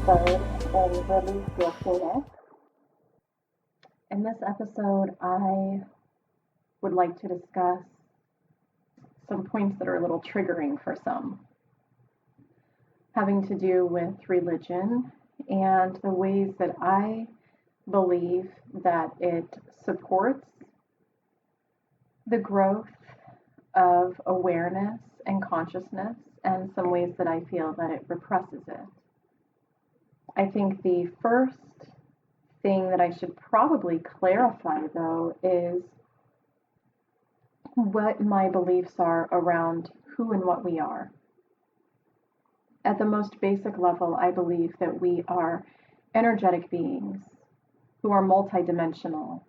episode in Release Your Phoenix. In this episode, I would like to discuss some points that are a little triggering for some, having to do with religion and the ways that I believe that it supports the growth of awareness and consciousness, and some ways that I feel that it represses it. I think the first thing that I should probably clarify, though, is what my beliefs are around who and what we are. At the most basic level, I believe that we are energetic beings who are multidimensional,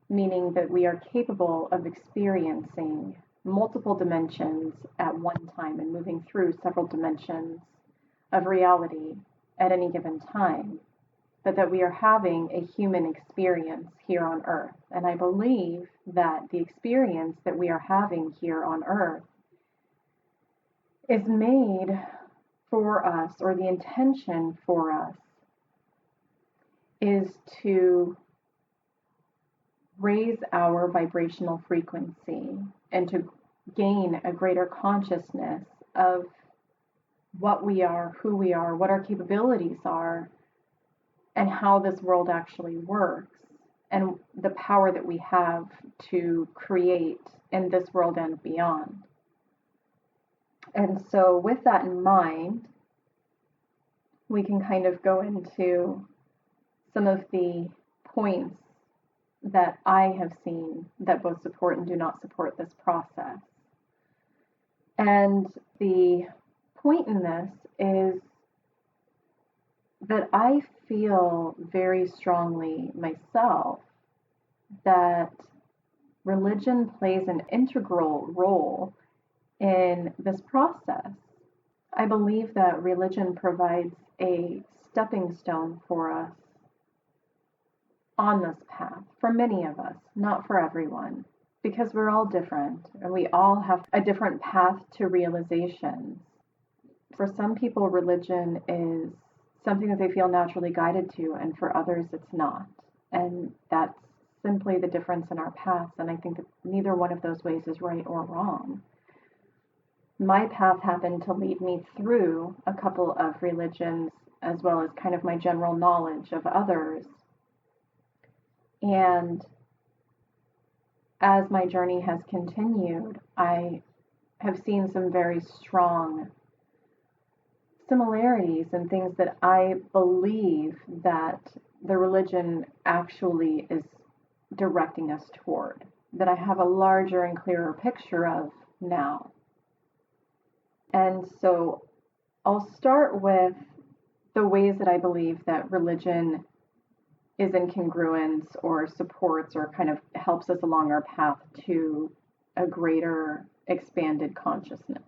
meaning that we are capable of experiencing multiple dimensions at one time and moving through several dimensions of reality at any given time, but that we are having a human experience here on Earth. And I believe that the experience that we are having here on Earth is made for us, or the intention for us is to raise our vibrational frequency and to gain a greater consciousness of what we are, who we are, what our capabilities are, and how this world actually works, and the power that we have to create in this world and beyond. And so with that in mind, we can kind of go into some of the points that I have seen that both support and do not support this process. And the point in this is that I feel very strongly myself that religion plays an integral role in this process. I believe that religion provides a stepping stone for us on this path, for many of us, not for everyone, because we're all different and we all have a different path to realization. For some people, religion is something that they feel naturally guided to, and for others, it's not. And that's simply the difference in our paths, and I think that neither one of those ways is right or wrong. My path happened to lead me through a couple of religions, as well as kind of my general knowledge of others. And as my journey has continued, I have seen some very strong similarities and things that I believe that the religion actually is directing us toward, that I have a larger and clearer picture of now. And so I'll start with the ways that I believe that religion is in congruence or supports or kind of helps us along our path to a greater expanded consciousness.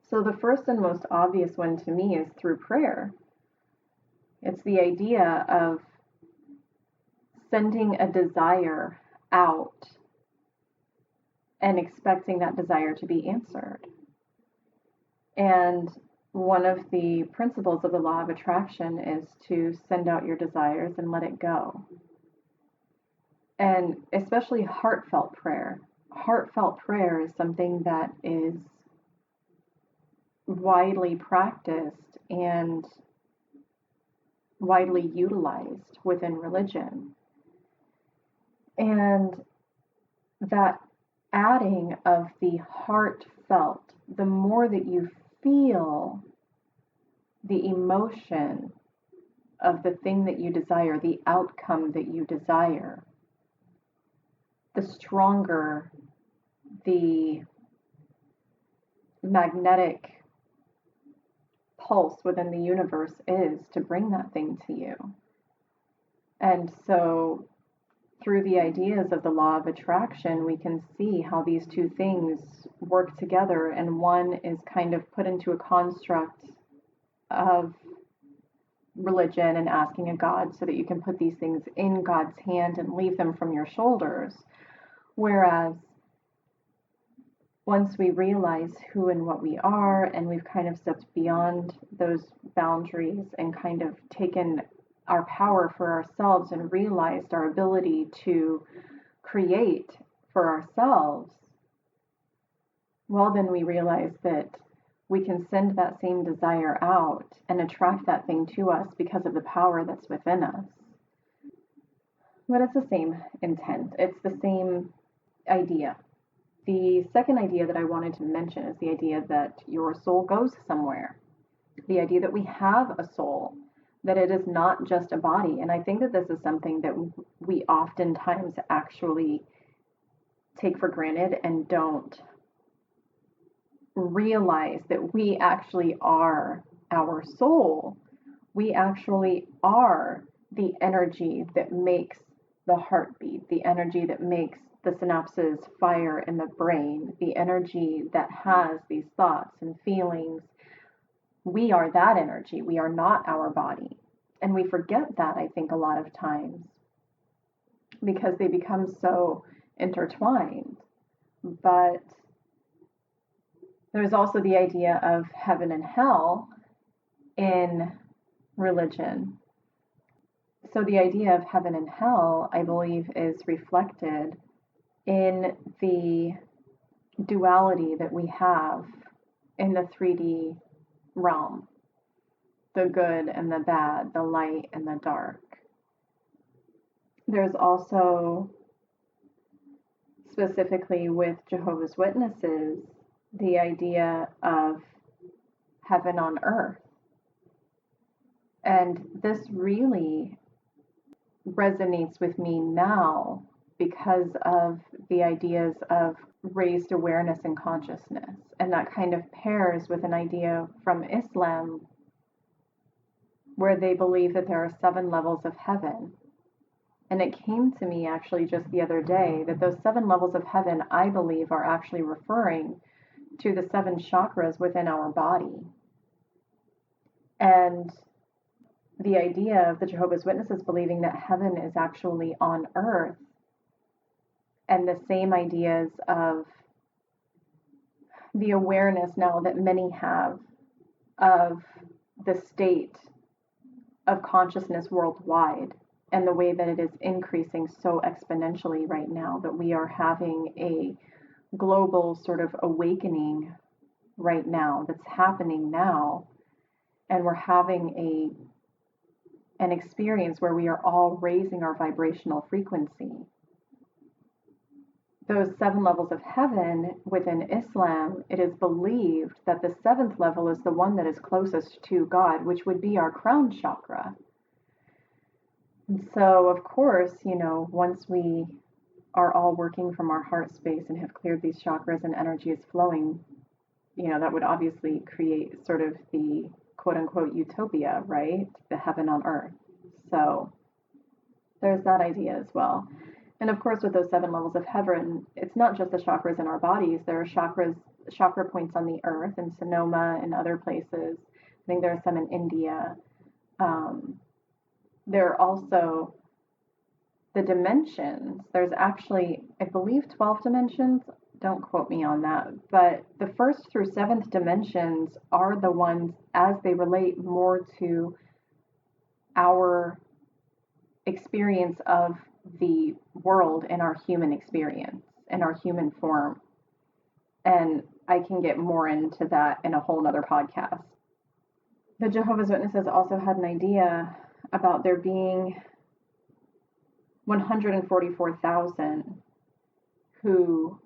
So the first and most obvious one to me is through prayer. It's the idea of sending a desire out and expecting that desire to be answered. And one of the principles of the law of attraction is to send out your desires and let it go. And especially heartfelt prayer. Heartfelt prayer is something that is widely practiced and widely utilized within religion. And that adding of the heartfelt, the more that you feel the emotion of the thing that you desire, the outcome that you desire, the stronger the magnetic pulse within the universe is to bring that thing to you. And so through the ideas of the law of attraction, we can see how these two things work together, and one is kind of put into a construct of religion and asking a God so that you can put these things in God's hand and leave them from your shoulders. Whereas once we realize who and what we are, and we've kind of stepped beyond those boundaries and kind of taken our power for ourselves and realized our ability to create for ourselves, well, then we realize that we can send that same desire out and attract that thing to us because of the power that's within us. But it's the same intent, it's the same idea. The second idea that I wanted to mention is the idea that your soul goes somewhere. The idea that we have a soul, that it is not just a body. And I think that this is something that we oftentimes actually take for granted and don't realize that we actually are our soul. We actually are the energy that makes the heartbeat, the energy that makes the synapses fire in the brain, the energy that has these thoughts and feelings. We are that energy. We are not our body. And we forget that, I think, a lot of times because they become so intertwined. But there's also the idea of heaven and hell in religion. So the idea of heaven and hell, I believe, is reflected in the duality that we have in the 3D realm, the good and the bad, the light and the dark. There's also, specifically with Jehovah's Witnesses, the idea of heaven on earth. And this really resonates with me now because of the ideas of raised awareness and consciousness. And that kind of pairs with an idea from Islam where they believe that there are 7 levels of heaven. And it came to me actually just the other day that those 7 levels of heaven, I believe, are actually referring to the 7 chakras within our body. And the idea of the Jehovah's Witnesses believing that heaven is actually on earth, and the same ideas of the awareness now that many have of the state of consciousness worldwide and the way that it is increasing so exponentially right now, that we are having a global sort of awakening right now that's happening now, and we're having an experience where we are all raising our vibrational frequency. Those 7 levels of heaven within Islam, it is believed that the 7th level is the one that is closest to God, which would be our crown chakra. And so, of course, once we are all working from our heart space and have cleared these chakras and energy is flowing, that would obviously create sort of the quote unquote utopia, right? The heaven on earth. So there's that idea as well. And of course, with those 7 levels of heaven, it's not just the chakras in our bodies. There are chakra points on the earth in Sonoma and other places. I think there are some in India. There are also the dimensions. There's actually, I believe, 12 dimensions. Don't quote me on that. But the 1st through 7th dimensions are the ones as they relate more to our experience of the world and our human experience and our human form. And I can get more into that in a whole nother podcast. The Jehovah's Witnesses also had an idea about there being 144,000 who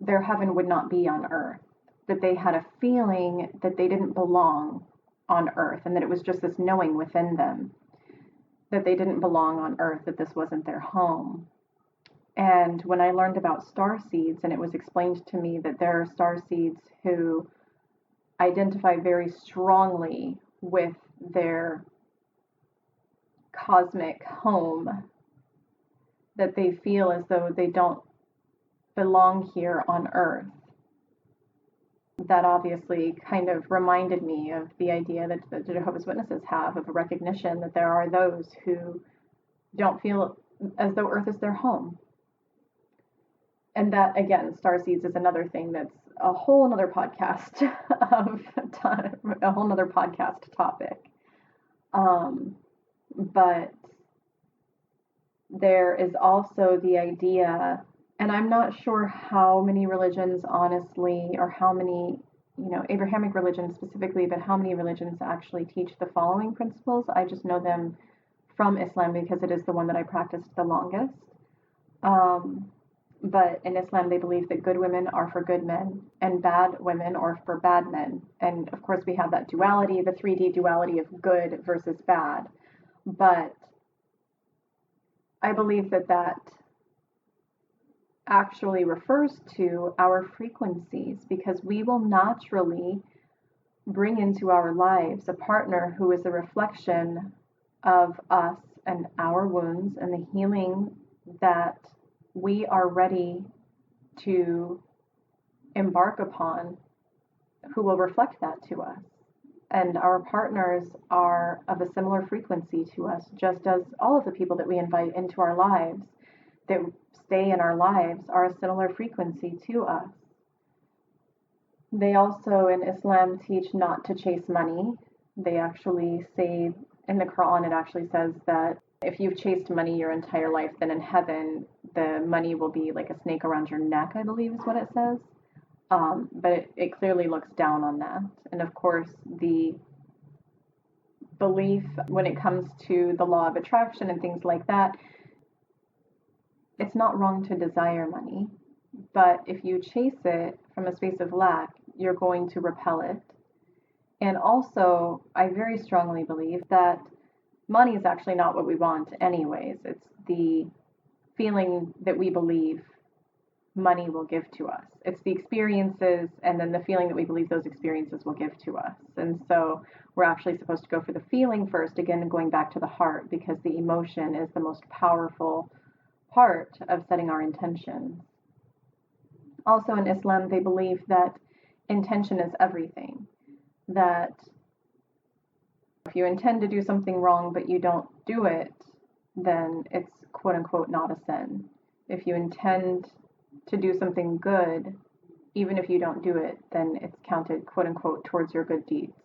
their heaven would not be on earth, that they had a feeling that they didn't belong on earth, and that it was just this knowing within them that they didn't belong on earth, that this wasn't their home. And when I learned about star seeds, and it was explained to me that there are star seeds who identify very strongly with their cosmic home, that they feel as though they don't belong here on earth. That obviously kind of reminded me of the idea that the Jehovah's Witnesses have of a recognition that there are those who don't feel as though earth is their home. And that, again, starseeds is another thing that's a whole another podcast of time, a whole another podcast topic. But there is also the idea, and I'm not sure how many religions, honestly, or how many, Abrahamic religions specifically, but how many religions actually teach the following principles. I just know them from Islam because it is the one that I practiced the longest. But in Islam, they believe that good women are for good men and bad women are for bad men. And of course, we have that duality, the 3D duality of good versus bad. But I believe that that actually refers to our frequencies, because we will naturally bring into our lives a partner who is a reflection of us and our wounds and the healing that we are ready to embark upon, who will reflect that to us. And our partners are of a similar frequency to us, just as all of the people that we invite into our lives, that stay in our lives, are a similar frequency to us. They also, in Islam, teach not to chase money. They actually say, in the Quran, it actually says that if you've chased money your entire life, then in heaven, the money will be like a snake around your neck, I believe is what it says. But it clearly looks down on that. And of course, the belief when it comes to the law of attraction and things like that, it's not wrong to desire money, but if you chase it from a space of lack, you're going to repel it. And also, I very strongly believe that money is actually not what we want anyways. It's the feeling that we believe money will give to us. It's the experiences and then the feeling that we believe those experiences will give to us. And so we're actually supposed to go for the feeling first, again, going back to the heart, because the emotion is the most powerful part of setting our intentions. Also in Islam, they believe that intention is everything. That if you intend to do something wrong but you don't do it, then it's quote unquote not a sin. If you intend to do something good, even if you don't do it, then it's counted quote unquote towards your good deeds.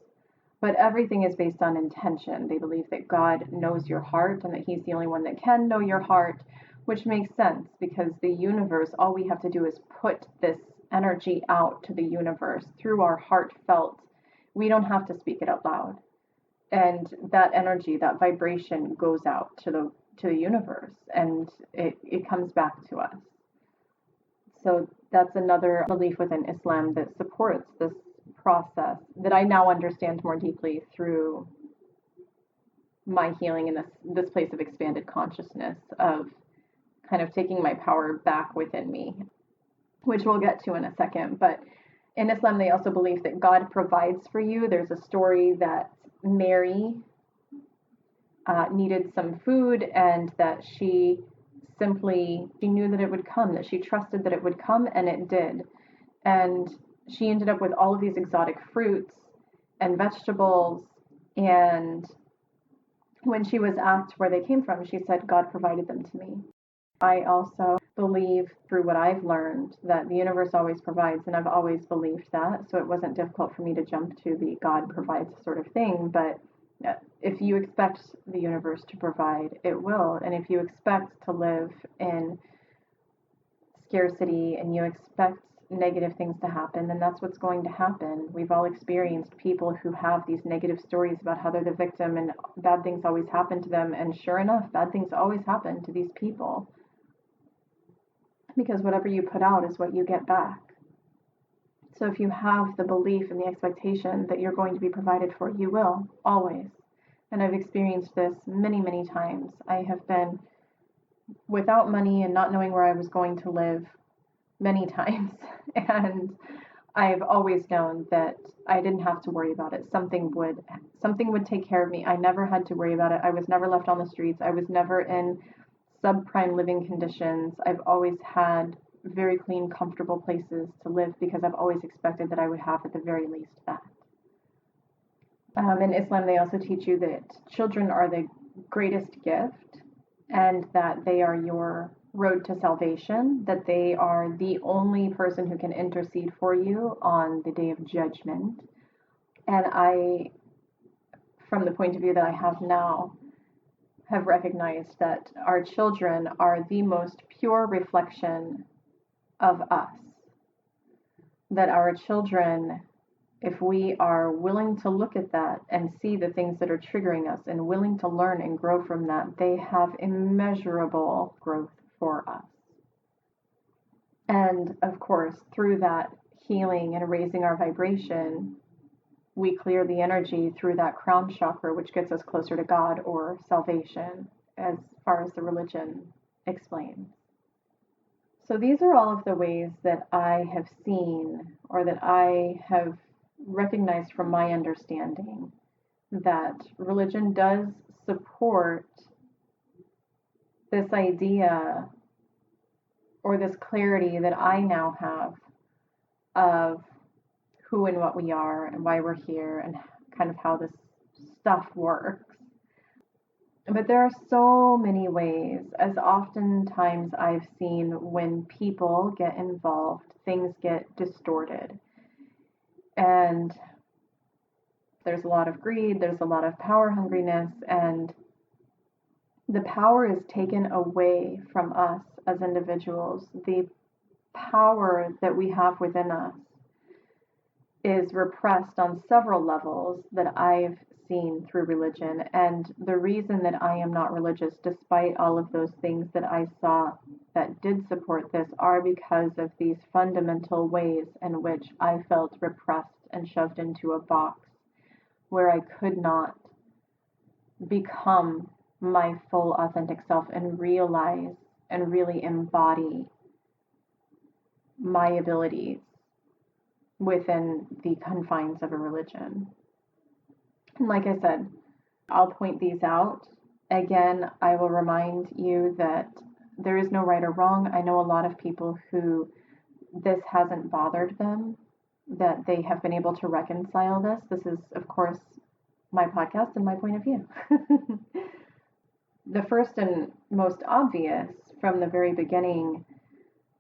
But everything is based on intention. They believe that God knows your heart and that He's the only one that can know your heart, which makes sense because the universe, all we have to do is put this energy out to the universe through our heartfelt. We don't have to speak it out loud. And that energy, that vibration goes out to the universe, and it comes back to us. So that's another belief within Islam that supports this process that I now understand more deeply through my healing in this place of expanded consciousness, of kind of taking my power back within me, which we'll get to in a second. But in Islam, they also believe that God provides for you. There's a story that Mary needed some food, and that she knew that it would come, that she trusted that it would come, and it did. And she ended up with all of these exotic fruits and vegetables, and when she was asked where they came from, she said, God provided them to me. I also believe through what I've learned that the universe always provides, and I've always believed that, so it wasn't difficult for me to jump to the God provides sort of thing. But if you expect the universe to provide, it will. And if you expect to live in scarcity and you expect negative things to happen, then that's what's going to happen. We've all experienced people who have these negative stories about how they're the victim and bad things always happen to them. And sure enough, bad things always happen to these people, because whatever you put out is what you get back. So if you have the belief and the expectation that you're going to be provided for, you will, always. And I've experienced this many, many times. I have been without money and not knowing where I was going to live many times. And I've always known that I didn't have to worry about it. Something would take care of me. I never had to worry about it. I was never left on the streets. I was never in subprime living conditions. I've always had very clean, comfortable places to live, because I've always expected that I would have at the very least that. In Islam, they also teach you that children are the greatest gift, and that they are your road to salvation, that they are the only person who can intercede for you on the day of judgment. And I, from the point of view that I have now, have recognized that our children are the most pure reflection of us. That our children, if we are willing to look at that and see the things that are triggering us and willing to learn and grow from that, they have immeasurable growth for us. And of course, through that healing and raising our vibration, we clear the energy through that crown chakra, which gets us closer to God or salvation, as far as the religion explains. So these are all of the ways that I have seen, or that I have recognized from my understanding, that religion does support this idea or this clarity that I now have of who and what we are and why we're here and kind of how this stuff works. But there are so many ways, as oftentimes I've seen when people get involved, things get distorted. And there's a lot of greed, there's a lot of power hungriness, and the power is taken away from us as individuals. The power that we have within us is repressed on several levels that I've seen through religion. And the reason that I am not religious, despite all of those things that I saw that did support this, are because of these fundamental ways in which I felt repressed and shoved into a box where I could not become my full authentic self and realize and really embody my abilities within the confines of a religion. And like I said, I'll point these out. Again, I will remind you that there is no right or wrong. I know a lot of people who this hasn't bothered them, that they have been able to reconcile this. This is, of course, my podcast and my point of view. The first and most obvious from the very beginning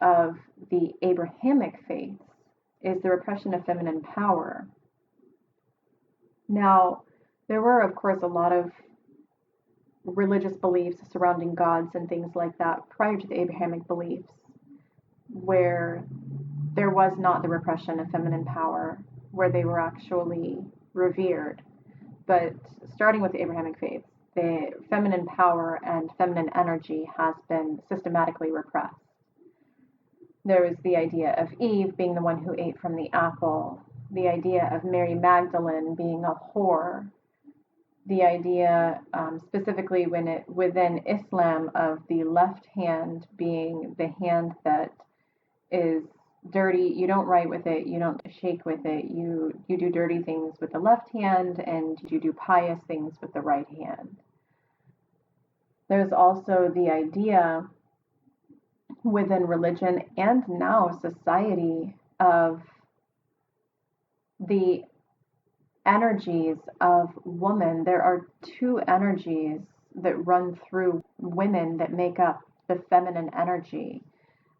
of the Abrahamic faiths is the repression of feminine power. Now, there were, of course, a lot of religious beliefs surrounding gods and things like that prior to the Abrahamic beliefs, where there was not the repression of feminine power, where they were actually revered. But starting with the Abrahamic faiths, the feminine power and feminine energy has been systematically repressed. There was the idea of Eve being the one who ate from the apple, the idea of Mary Magdalene being a whore, the idea specifically within Islam of the left hand being the hand that is dirty. You don't write with it, you don't shake with it, you do dirty things with the left hand and you do pious things with the right hand. There's also the idea within religion and now society of the energies of woman. There are two energies that run through women that make up the feminine energy.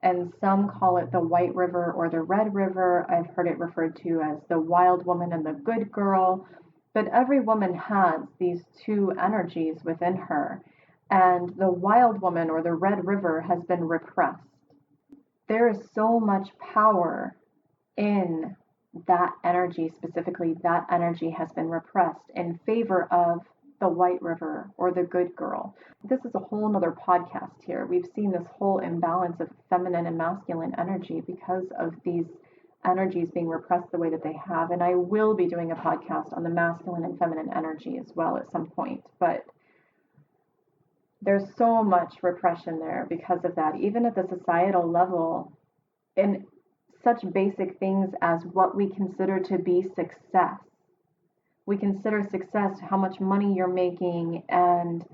And some call it the white river or the red river. I've heard it referred to as the wild woman and the good girl. But every woman has these two energies within her. And the wild woman or the red river has been repressed. There is so much power in that energy, specifically that energy has been repressed in favor of the white river or the good girl. This is a whole nother podcast here. We've seen this whole imbalance of feminine and masculine energy because of these energies being repressed the way that they have. And I will be doing a podcast on the masculine and feminine energy as well at some point. But there's so much repression there because of that, even at the societal level, in such basic things as what we consider to be success. We consider success how much money you're making, and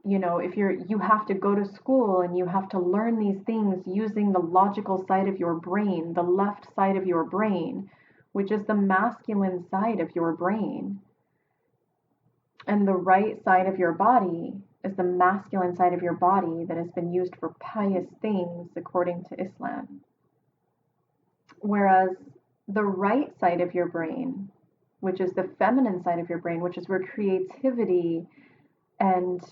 if you have to go to school and you have to learn these things using the logical side of your brain, the left side of your brain, which is the masculine side of your brain. And the right side of your body is the masculine side of your body that has been used for pious things according to Islam. Whereas the right side of your brain, which is the feminine side of your brain, which is where creativity and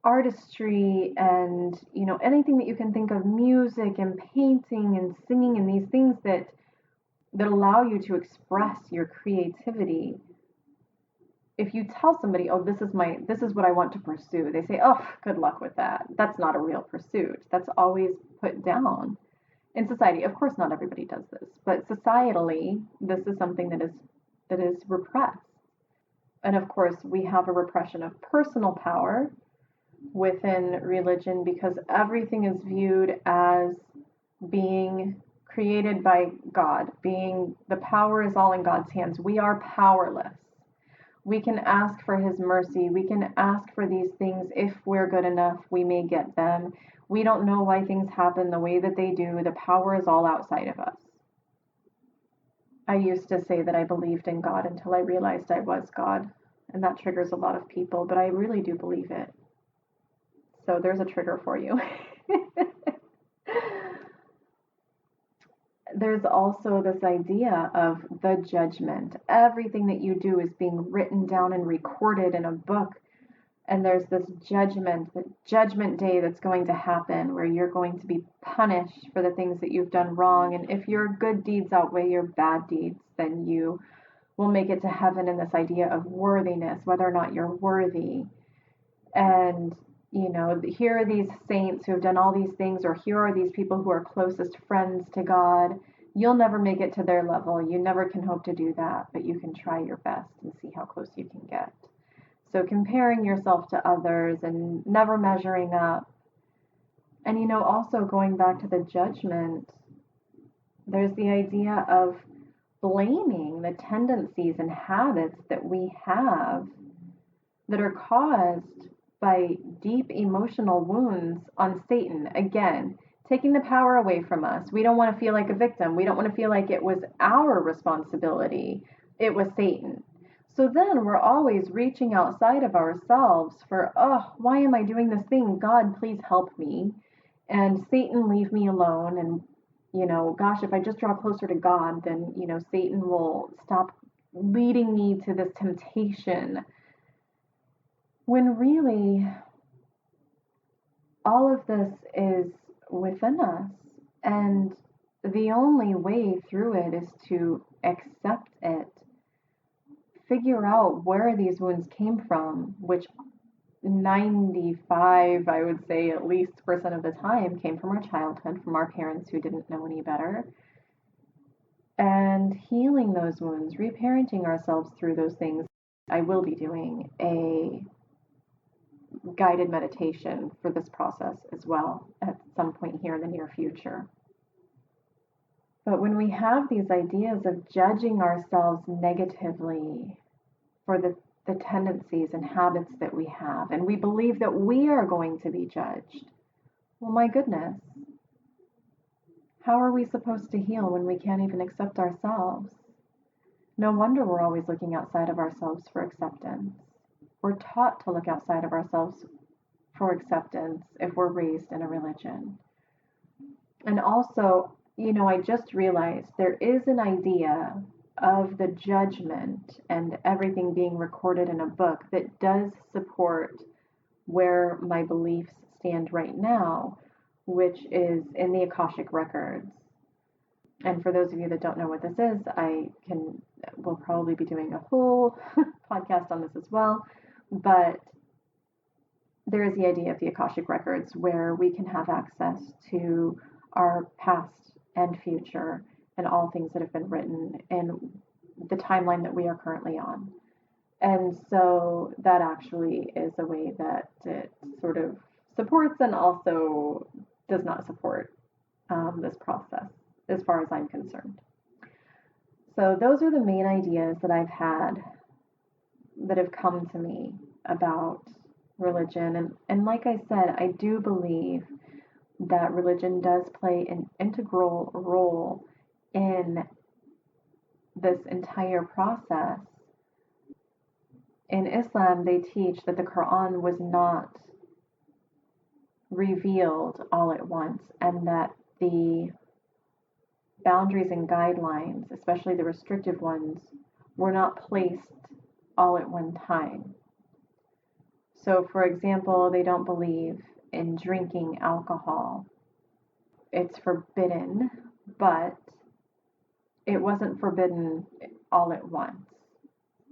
artistry and, anything that you can think of, music and painting and singing and these things that allow you to express your creativity. If you tell somebody, oh, this is what I want to pursue, they say, oh, good luck with that. That's not a real pursuit. That's always put down in society. Of course, not everybody does this, but societally, this is something that is repressed. And of course, we have a repression of personal power within religion because everything is viewed as being created by God, being the power is all in God's hands. We are powerless. We can ask for his mercy. We can ask for these things. If we're good enough, we may get them. We don't know why things happen the way that they do. The power is all outside of us. I used to say that I believed in God until I realized I was God. And that triggers a lot of people, but I really do believe it. So there's a trigger for you. There's also this idea of the judgment. Everything that you do is being written down and recorded in a book. And there's this judgment, the judgment day that's going to happen where you're going to be punished for the things that you've done wrong. And if your good deeds outweigh your bad deeds, then you will make it to heaven. And this idea of worthiness, whether or not you're worthy. And here are these saints who have done all these things, or here are these people who are closest friends to God. You'll never make it to their level. You never can hope to do that, but you can try your best and see how close you can get. So comparing yourself to others and never measuring up. And, also going back to the judgment, there's the idea of blaming the tendencies and habits that we have that are caused by deep emotional wounds on Satan. Again, taking the power away from us. We don't want to feel like a victim. We don't want to feel like it was our responsibility. It was Satan. So then we're always reaching outside of ourselves for, oh, why am I doing this thing? God, please help me. And Satan, leave me alone. And, gosh, if I just draw closer to God, then, Satan will stop leading me to this temptation. When really, all of this is within us. And the only way through it is to accept it. Figure out where these wounds came from, which 95, I would say at least % of the time came from our childhood, from our parents who didn't know any better. And healing those wounds, reparenting ourselves through those things. I will be doing a guided meditation for this process as well at some point here in the near future. But when we have these ideas of judging ourselves negatively for the tendencies and habits that we have, and we believe that we are going to be judged, well, my goodness, how are we supposed to heal when we can't even accept ourselves? No wonder we're always looking outside of ourselves for acceptance. We're taught to look outside of ourselves for acceptance if we're raised in a religion. And also, I just realized there is an idea of the judgment and everything being recorded in a book that does support where my beliefs stand right now, which is in the Akashic records. And for those of you that don't know what this is, we'll probably be doing a whole podcast on this as well. But there is the idea of the Akashic records where we can have access to our past and future and all things that have been written in the timeline that we are currently on. And so that actually is a way that it sort of supports and also does not support this process as far as I'm concerned. So those are the main ideas that I've had that have come to me about religion. And like I said, I do believe that religion does play an integral role in this entire process. In Islam, they teach that the Quran was not revealed all at once, and that the boundaries and guidelines, especially the restrictive ones, were not placed all at one time. So, for example, they don't believe in drinking alcohol. It's forbidden, but it wasn't forbidden all at once.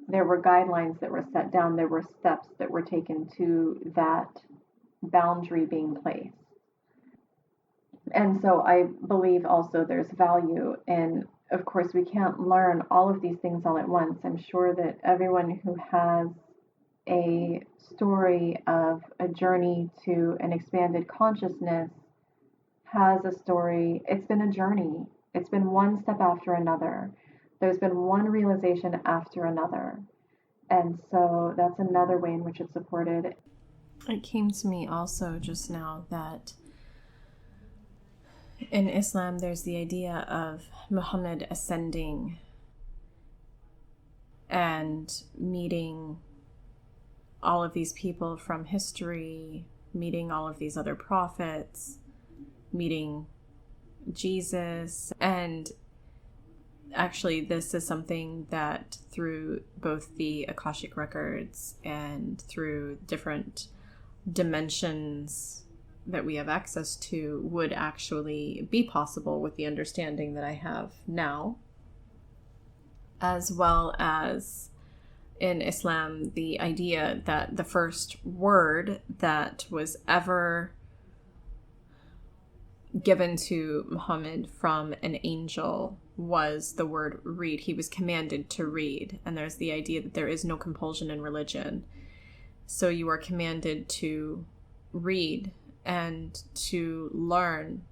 There were guidelines that were set down, there were steps that were taken to that boundary being placed. And so I believe also there's value in, of course, we can't learn all of these things all at once. I'm sure that everyone who has a story of a journey to an expanded consciousness has a story. It's been a journey. It's been one step after another. There's been one realization after another. And so that's another way in which it's supported. It came to me also just now that in Islam, there's the idea of Muhammad ascending and meeting all of these people from history, meeting all of these other prophets, meeting Jesus. And actually, this is something that through both the Akashic records and through different dimensions that we have access to would actually be possible with the understanding that I have now, as well as in Islam, the idea that the first word that was ever given to Muhammad from an angel was the word read. He was commanded to read, and there's the idea that there is no compulsion in religion. So you are commanded to read and to learn,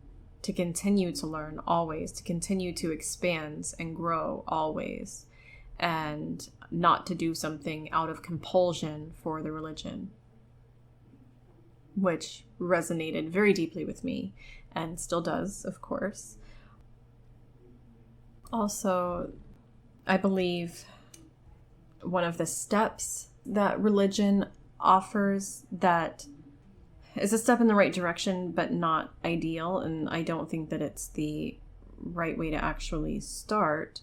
to continue to learn always, to continue to expand and grow always, and not to do something out of compulsion for the religion, which resonated very deeply with me and still does, of course. Also, I believe one of the steps that religion offers that is a step in the right direction, but not ideal, and I don't think that it's the right way to actually start,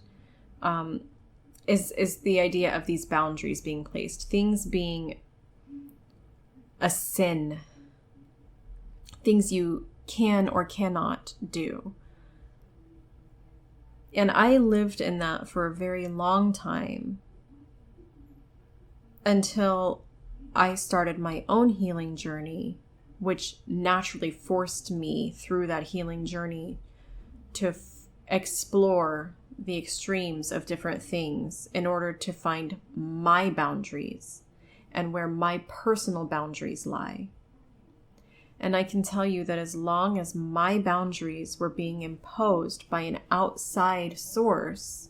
is the idea of these boundaries being placed, things being a sin, things you can or cannot do. And I lived in that for a very long time until I started my own healing journey, which naturally forced me through that healing journey to explore the extremes of different things in order to find my boundaries and where my personal boundaries lie. And I can tell you that as long as my boundaries were being imposed by an outside source,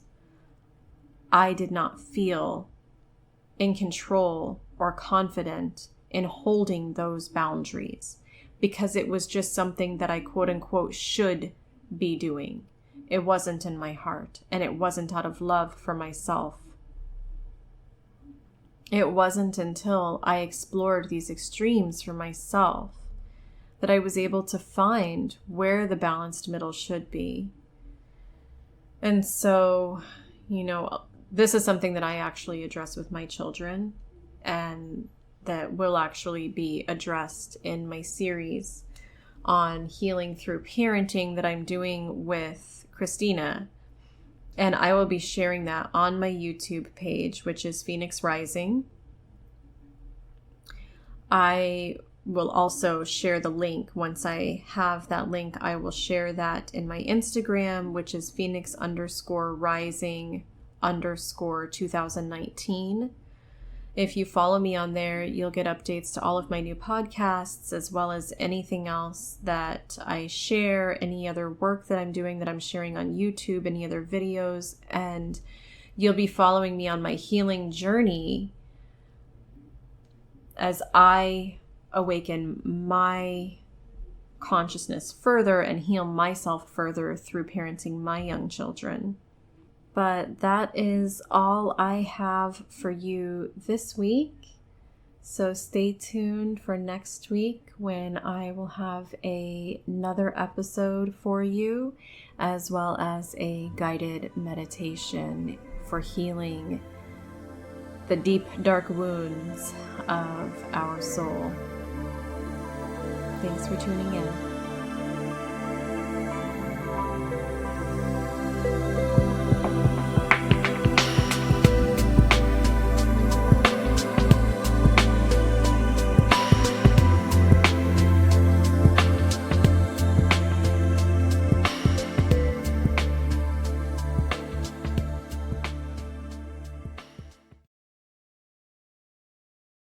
I did not feel in control or confident in holding those boundaries, because it was just something that I quote unquote should be doing. It wasn't in my heart, and it wasn't out of love for myself. It wasn't until I explored these extremes for myself that I was able to find where the balanced middle should be. And so, this is something that I actually address with my children, and that will actually be addressed in my series on healing through parenting that I'm doing with Christina. And I will be sharing that on my YouTube page, which is Phoenix Rising. I will also share the link. Once I have that link, I will share that in my Instagram, which is Phoenix_Rising_2019. If you follow me on there, you'll get updates to all of my new podcasts, as well as anything else that I share, any other work that I'm doing that I'm sharing on YouTube, any other videos, and you'll be following me on my healing journey as I awaken my consciousness further and heal myself further through parenting my young children. But that is all I have for you this week. So stay tuned for next week when I will have another episode for you, as well as a guided meditation for healing the deep, dark wounds of our soul. Thanks for tuning in.